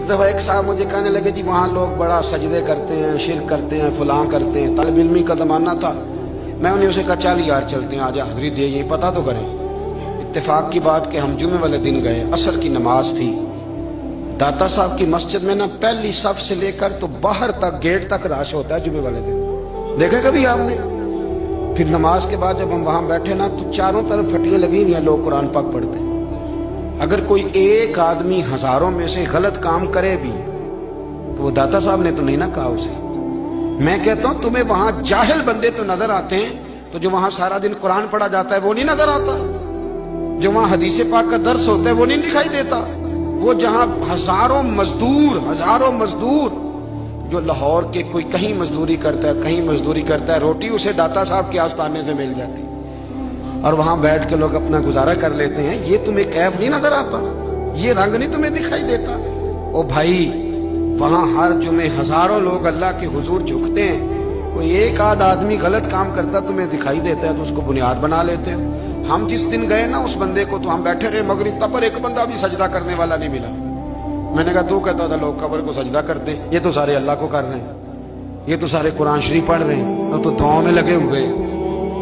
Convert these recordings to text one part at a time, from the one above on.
ایک دفعہ ایک صاحب مجھے کہنے لگے جی وہاں لوگ بڑا سجدے کرتے ہیں، شرک کرتے ہیں، فلاں کرتے ہیں، طالب علمی کا زمانہ تھا۔ میں انہیں اسے کہا چل یار چلتے ہیں، آج حاضری دے، یہ پتہ تو کریں۔ اتفاق کی بات کہ ہم جمعے والے دن گئے، عصر کی نماز تھی۔ داتا صاحب کی مسجد میں نا پہلی صف سے لے کر تو باہر تک گیٹ تک رش ہوتا ہے جمعے والے دن، دیکھا کبھی آپ نے؟ پھر نماز کے بعد جب ہم وہاں بیٹھے نا تو چاروں طرف پھٹیاں لگی ہوئی ہیں، لوگ قرآن پاک پڑھتے ہیں۔ اگر کوئی ایک آدمی ہزاروں میں سے غلط کام کرے بھی تو وہ داتا صاحب نے تو نہیں نہ کہا اسے۔ میں کہتا ہوں تمہیں وہاں جاہل بندے تو نظر آتے ہیں، تو جو وہاں سارا دن قرآن پڑھا جاتا ہے وہ نہیں نظر آتا؟ جو وہاں حدیث پاک کا درس ہوتا ہے وہ نہیں دکھائی دیتا؟ وہ جہاں ہزاروں مزدور جو لاہور کے کوئی کہیں مزدوری کرتا ہے، کہیں مزدوری کرتا ہے، روٹی اسے داتا صاحب کے آستانے سے مل جاتی، اور وہاں بیٹھ کے لوگ اپنا گزارا کر لیتے ہیں۔ یہ تمہیں کیف نہیں نظر آتا؟ یہ رنگ نہیں تمہیں دکھائی دیتا؟ او بھائی، وہاں ہر جمعے ہزاروں لوگ اللہ کے حضور جھکتے ہیں، کوئی ایک آدھ آدمی غلط کام کرتا تمہیں دکھائی دیتا ہے تو اس کو بنیاد بنا لیتے ہو۔ ہم جس دن گئے نا اس بندے کو تو ہم بیٹھے رہے مغرب تک، پر ایک بندہ بھی سجدہ کرنے والا نہیں ملا۔ میں نے کہا تو کہتا تھا لوگ قبر کو سجدہ کرتے ہیں، یہ تو سارے اللہ کو کر رہے ہیں، یہ تو سارے قرآن شریف پڑھ رہے ہیں، اور تو دعاؤں میں لگے ہوئے۔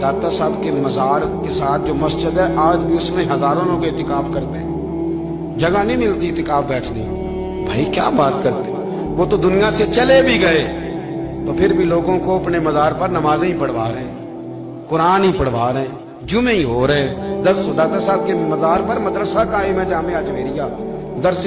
داتا صاحب کے مزار کے ساتھ جو مسجد ہے آج بھی اس میں ہزاروں لوگ اعتکاف کرتے ہیں، جگہ نہیں ملتی اعتکاف بیٹھنے۔ بھائی کیا بات کرتے، وہ تو دنیا سے چلے بھی گئے تو پھر بھی لوگوں کو اپنے مزار پر نمازیں ہی پڑھوا رہے ہیں، قرآن ہی پڑھوا رہے ہیں، جمعے ہی ہو رہے۔ درس داتا صاحب کے مزار پر مدرسہ قائم ہے، جامعہ اجمیریہ، درس